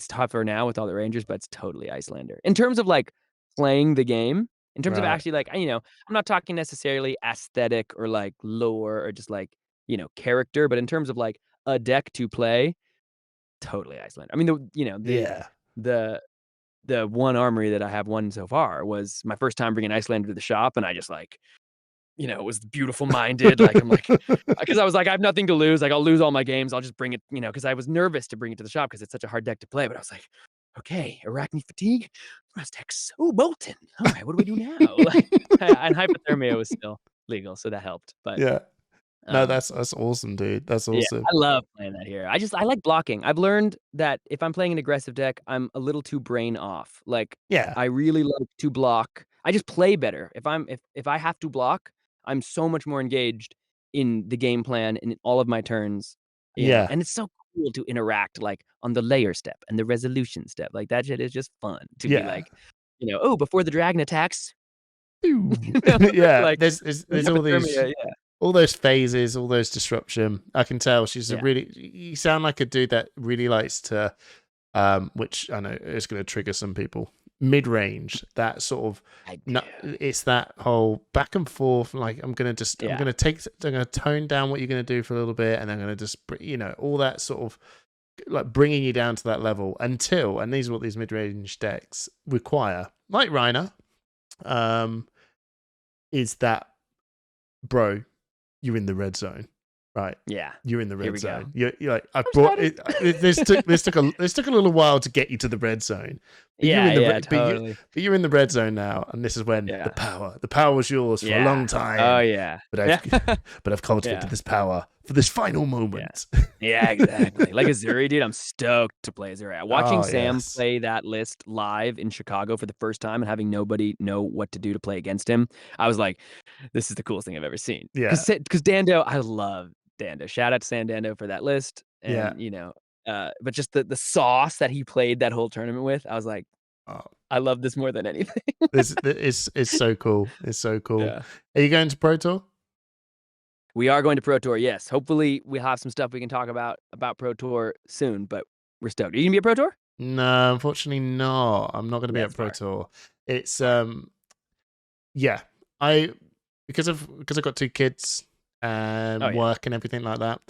tougher now with all the Rangers, but it's totally Icelander. In terms of like playing the game, in terms of actually like, I'm not talking necessarily aesthetic or like lore or just like, character, but in terms of like a deck to play, totally Icelander. I mean, the one armory that I have won so far was my first time bringing Icelander to the shop, and I just like, was beautiful minded. Like I'm like, because I was like, I have nothing to lose. Like I'll lose all my games. I'll just bring it, because I was nervous to bring it to the shop because it's such a hard deck to play. But I was like, okay, Arachne Fatigue, this deck's so molten. All right, what do we do now? And Hypothermia was still legal, so that helped. But No, that's awesome, dude. That's Yeah, awesome. I love playing that here. I like blocking. I've learned that if I'm playing an aggressive deck, I'm a little too brain off. Like, Yeah. I really like to block. I just play better. If I have to block, I'm so much more engaged in the game plan and in all of my turns, Yeah. and it's so cool to interact, like, on the layer step and the resolution step. Like, that shit is just fun to be Yeah. like, "Oh, before the dragon attacks," Yeah. like, There's all these all those phases, all those disruption. I can tell she's a really. You sound like a dude that really likes to, which I know is going to trigger some people. Mid range, that sort of. It's that whole back and forth. Like I'm going to tone down what you're going to do for a little bit, and I'm going to just, all that sort of like bringing you down to that level until, and these are what these mid range decks require, like Reiner, is that, bro. You're in the red zone, right? Yeah, you're in the red zone. Go. You're like, I brought it. This took a little while to get you to the red zone. But totally. But you're in the red zone now, and this is when the power was yours for a long time. Oh yeah, but I've cultivated this power for this final moment. Yeah, exactly. Like Azuri, dude, I'm stoked to play Azuri. Watching Sam play that list live in Chicago for the first time and having nobody know what to do to play against him, I was like, this is the coolest thing I've ever seen. Yeah. Because Dando, I love Dando. Shout out to San Dando for that list. And, but just the sauce that he played that whole tournament with, I was like, I love this more than anything. This is so cool. It's so cool. Yeah. Are you going to Pro Tour? We are going to Pro Tour, yes. Hopefully we'll have some stuff we can talk about Pro Tour soon, but we're stoked. Are you going to be at Pro Tour? No, unfortunately not. I'm not going to be at Pro Tour. It's because I've got 2 kids and work and everything like that.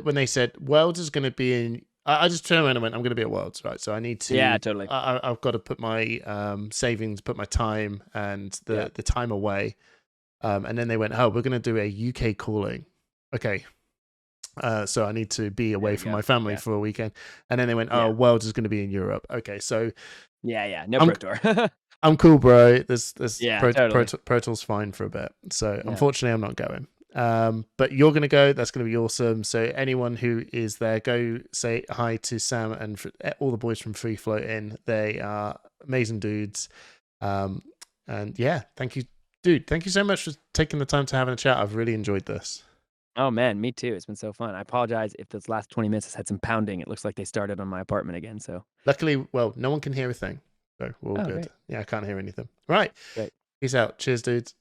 When they said Worlds is going to be in, I just turned around and went, I'm going to be at Worlds, right? So I need to. Yeah, totally. I've got to put my savings, put my time and the time away. And then they went, oh, we're going to do a UK calling. Okay. So I need to be away from my family for a weekend. And then they went, oh, Worlds is going to be in Europe. Okay. So no Pro Tour. I'm cool, bro. There's totally. Pro Tour's fine for a bit. So unfortunately I'm not going. But you're going to go. That's going to be awesome. So anyone who is there, go say hi to Sam and all the boys from Free Floating. They are amazing dudes. And thank you. Dude, thank you so much for taking the time to have a chat. I've really enjoyed this. Oh, man, me too. It's been so fun. I apologize if those last 20 minutes has had some pounding. It looks like they started on my apartment again. So luckily, no one can hear a thing. So we're all good. Great. Yeah, I can't hear anything. Right. Great. Peace out. Cheers, dudes.